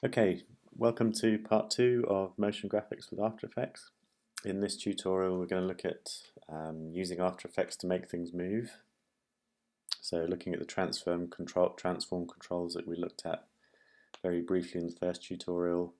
Okay, welcome to part 2 of motion graphics with After Effects. In this tutorial we're going to look at using After Effects to make things move. So looking at the transform controls that we looked at very briefly in the first tutorial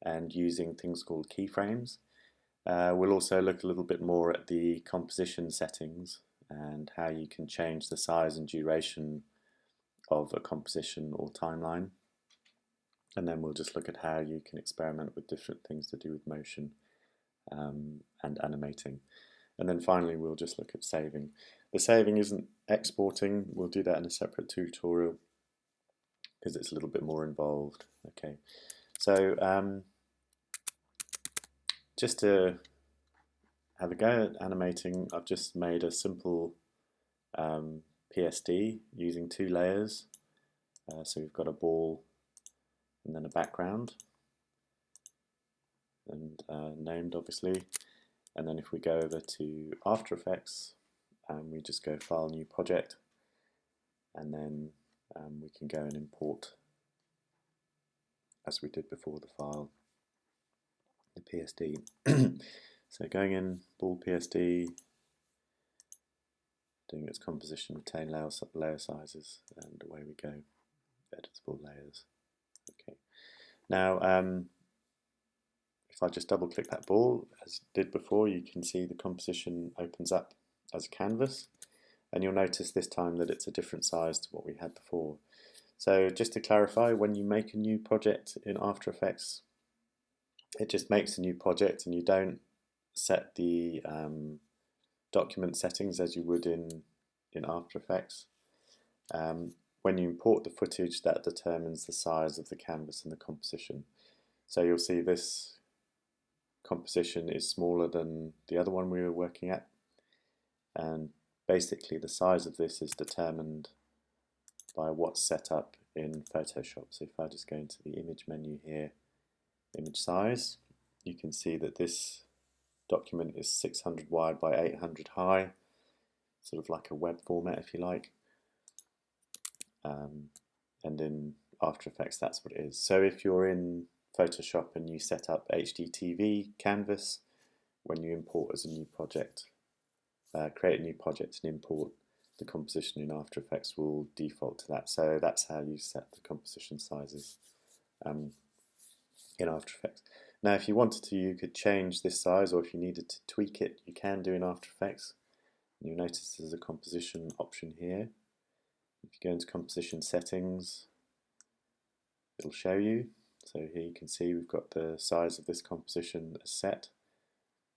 and using things called keyframes. We'll also look a little bit more at the composition settings and how you can change the size and duration of a composition or timeline. And then we'll just look at how you can experiment with different things to do with motion and animating. And then finally we'll just look at saving. The saving isn't exporting, we'll do that in a separate tutorial because it's a little bit more involved. Okay, so just to have a go at animating, I've just made a simple PSD using 2 layers. So we've got a ball and then a background, and named obviously. And then if we go over to After Effects, we just go File, New Project, and then we can go and import, as we did before, the file, the PSD. So going in, ball PSD, doing its composition, retain layer sizes, and away we go, editable layers. Okay. Now, if I just double click that ball, as I did before, you can see the composition opens up as a canvas, and you'll notice this time that it's a different size to what we had before. So just to clarify, when you make a new project in After Effects, it just makes a new project and you don't set the document settings as you would in After Effects. When you import the footage, that determines the size of the canvas and the composition. So you'll see this composition is smaller than the other one we were working at, and basically the size of this is determined by what's set up in Photoshop. So if I just go into the image menu here, image size, you can see that this document is 600 wide by 800 high, sort of like a web format if you like, and in After Effects that's what it is. So if you're in Photoshop and you set up HDTV canvas, when you import as a new project, create a new project and import, the composition in After Effects will default to that. So that's how you set the composition sizes in After Effects. Now if you wanted to, you could change this size, or if you needed to tweak it, you can do in After Effects. And you'll notice there's a composition option here. If you go into composition settings, it'll show you. So here you can see we've got the size of this composition set,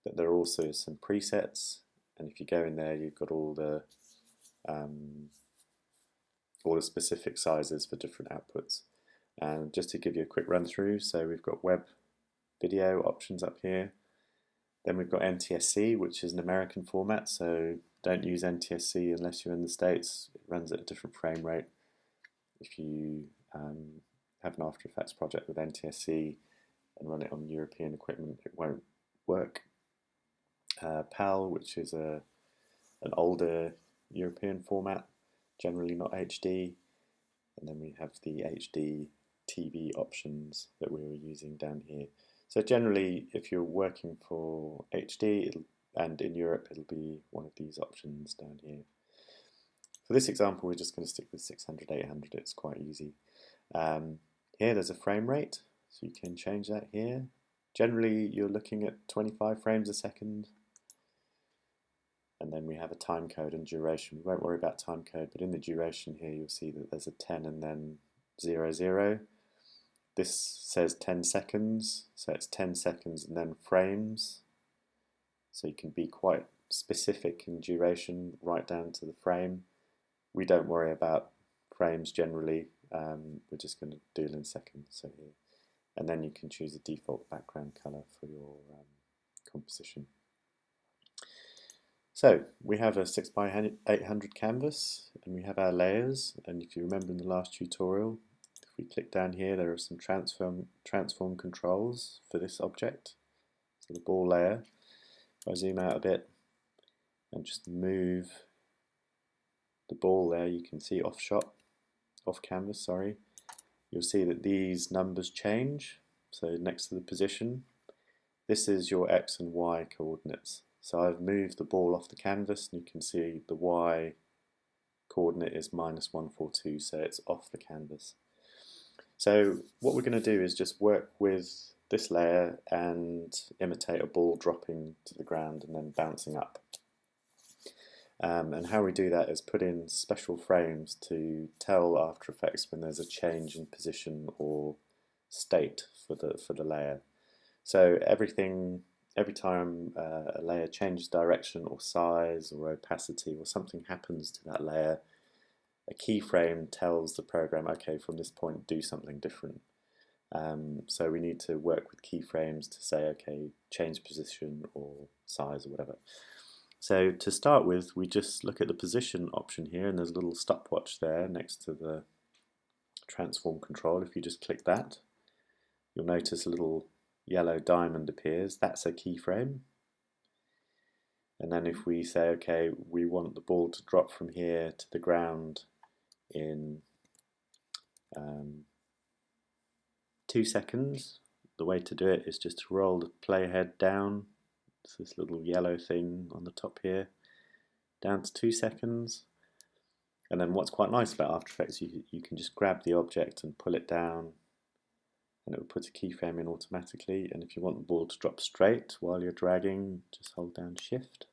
but there are also some presets, and if you go in there you've got all the specific sizes for different outputs. And just to give you a quick run through, so we've got web video options up here, then we've got NTSC, which is an American format, so don't use NTSC unless you're in the States. It runs at a different frame rate. If you have an After Effects project with NTSC and run it on European equipment, it won't work. PAL, which is an older European format, generally not HD, and then we have the HD TV options that we were using down here. So generally, if you're working for HD and in Europe, it'll be one of these options down here. For this example, we're just going to stick with 600, 800, it's quite easy. Here there's a frame rate, so you can change that here. Generally, you're looking at 25 frames a second. And then we have a time code and duration. We won't worry about time code, but in the duration here you'll see that there's a 10 and then 00. This says 10 seconds, so it's 10 seconds and then frames. So you can be quite specific in duration, right down to the frame. We don't worry about frames generally, we're just going to deal in seconds. So here, and then you can choose a default background color for your composition. So we have a 6x800 canvas, and we have our layers, and if you remember in the last tutorial, if we click down here, there are some transform controls for this object. So the ball layer, if I zoom out a bit and just move the ball there, you can see off canvas, sorry, you'll see that these numbers change. So next to the position, this is your X and Y coordinates. So I've moved the ball off the canvas, and you can see the Y coordinate is -142, so it's off the canvas. So what we're going to do is just work with this layer and imitate a ball dropping to the ground and then bouncing up. And how we do that is put in special frames to tell After Effects when there's a change in position or state for the layer. So every time a layer changes direction or size or opacity or something happens to that layer, a keyframe tells the program, okay, from this point do something different. So we need to work with keyframes to say, okay, change position or size or whatever. So to start with, we just look at the position option here, and there's a little stopwatch there next to the transform control. If you just click that, you'll notice a little yellow diamond appears. That's a keyframe. And then if we say, okay, we want the ball to drop from here to the ground in 2 seconds, the way to do it is just to roll the playhead down. It's this little yellow thing on the top here, down to 2 seconds. And then what's quite nice about After Effects, you can just grab the object and pull it down, and it will put a keyframe in automatically. And if you want the ball to drop straight while you're dragging, just hold down Shift.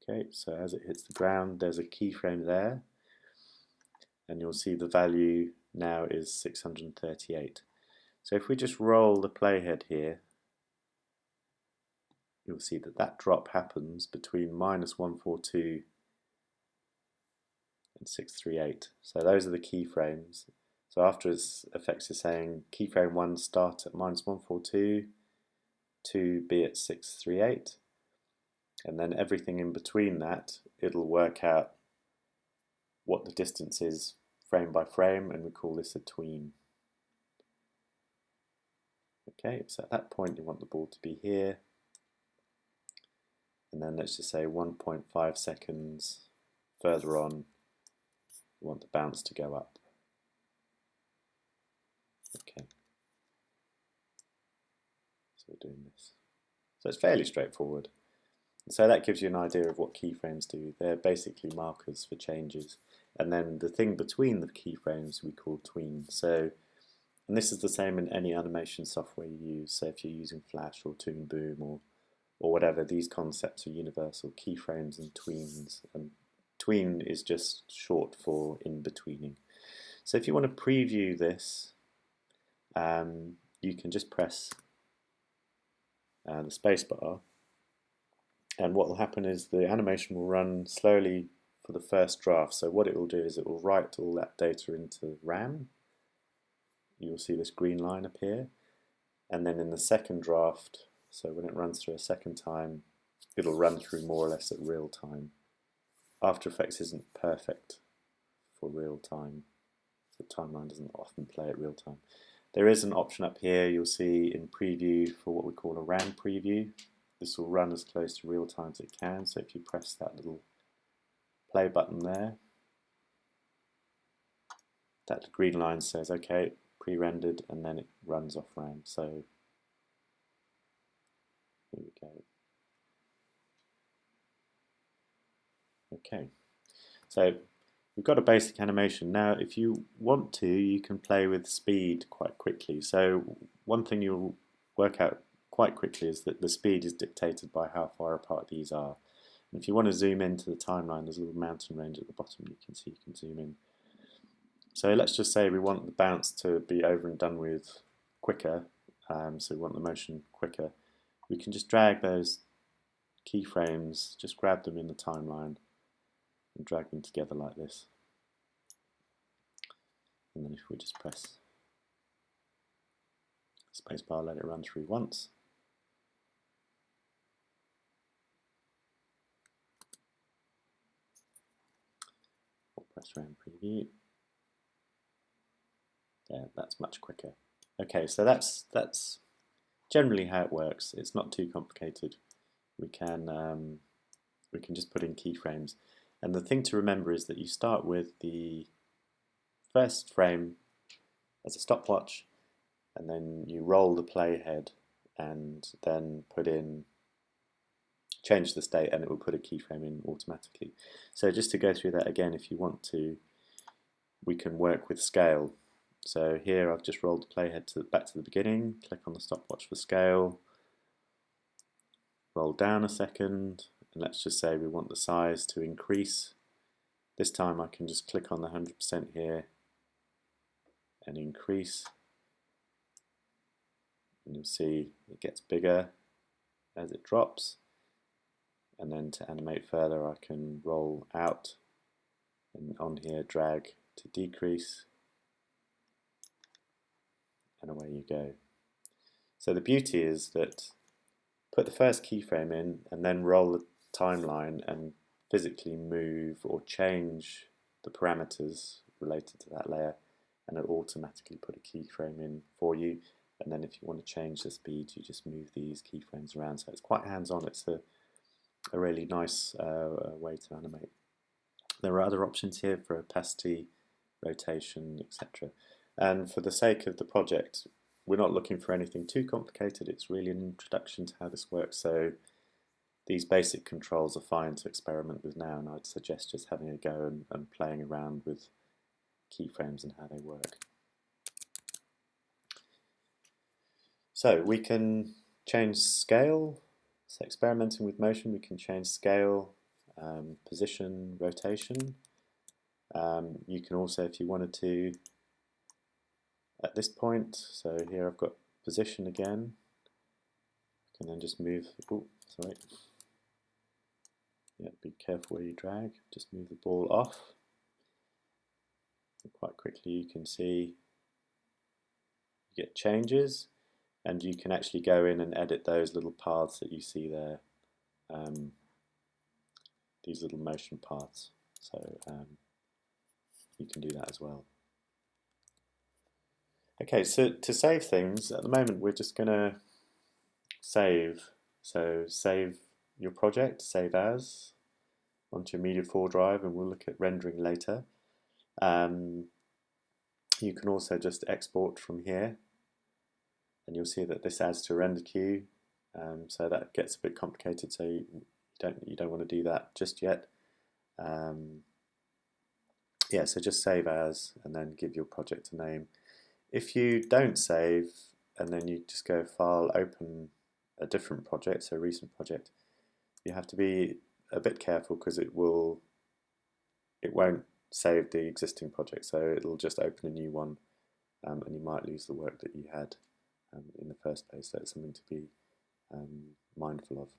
Okay, so as it hits the ground, there's a keyframe there, and you'll see the value now is 638. So if we just roll the playhead here, you'll see that that drop happens between -142 and 638. So those are the keyframes. So After Effects is saying keyframe 1 start at -142, 2 be at 638, and then everything in between that, it'll work out what the distance is frame by frame, and we call this a tween. Okay, so at that point you want the ball to be here, and then let's just say 1.5 seconds further on, you want the bounce to go up. Okay, so we're doing this. So it's fairly straightforward. So that gives you an idea of what keyframes do. They're basically markers for changes. And then the thing between the keyframes we call tween. So, and this is the same in any animation software you use. So if you're using Flash or Toon Boom or whatever, these concepts are universal, keyframes and tweens. And tween is just short for in-betweening. So if you want to preview this, you can just press the spacebar, and what will happen is the animation will run slowly for the first draft. So what it will do is it will write all that data into RAM. You'll see this green line appear, and then in the second draft, so when it runs through a second time, it'll run through more or less at real time. After Effects isn't perfect for real time. The timeline doesn't often play at real time. There is an option up here you'll see in preview for what we call a RAM preview. This will run as close to real time as it can, so if you press that little play button there, that green line says okay, pre-rendered, and then it runs off RAM. So here we go. Okay, so we've got a basic animation. Now if you want to, you can play with speed quite quickly. So one thing you'll work out quite quickly is that the speed is dictated by how far apart these are. And if you want to zoom into the timeline, there's a little mountain range at the bottom you can see, you can zoom in. So let's just say we want the bounce to be over and done with quicker, so we want the motion quicker. We can just drag those keyframes, just grab them in the timeline and drag them together like this. And then if we just press spacebar, let it run through once. Or press RAM preview. Yeah, that's much quicker. Okay, so that's generally how it works. It's not too complicated. We can just put in keyframes. And the thing to remember is that you start with the first frame as a stopwatch, and then you roll the playhead and then change the state, and it will put a keyframe in automatically. So just to go through that again, if you want to, we can work with scale. So here I've just rolled the playhead back to the beginning, click on the stopwatch for scale, roll down a second, and let's just say we want the size to increase. This time I can just click on the 100% here and increase, and you'll see it gets bigger as it drops. And then to animate further, I can roll out and on here drag to decrease, and away you go. So the beauty is that put the first keyframe in and then roll the timeline and physically move or change the parameters related to that layer, and it'll automatically put a keyframe in for you. And then if you want to change the speed, you just move these keyframes around. So it's quite hands-on. It's a really nice way to animate. There are other options here for opacity, rotation, etc. And for the sake of the project, we're not looking for anything too complicated. It's really an introduction to how this works. So these basic controls are fine to experiment with now, and I'd suggest just having a go and playing around with keyframes and how they work. So we can change scale. So experimenting with motion, we can change scale, position, rotation. You can also, if you wanted to, at this point, so here I've got position again, I can then just move, yeah, be careful where you drag, just move the ball off. And quite quickly you can see you get changes, and you can actually go in and edit those little paths that you see there, these little motion paths. So you can do that as well. Okay, so to save things, at the moment we're just going to save. So save your project, save as, onto your Media 4 drive, and we'll look at rendering later. You can also just export from here, and you'll see that this adds to a render queue. So that gets a bit complicated, so you don't want to do that just yet. Yeah, so just save as, and then give your project a name. If you don't save, and then you just go File, Open a different project, so a recent project, you have to be a bit careful because it won't save the existing project, so it'll just open a new one, and you might lose the work that you had in the first place. So it's something to be mindful of.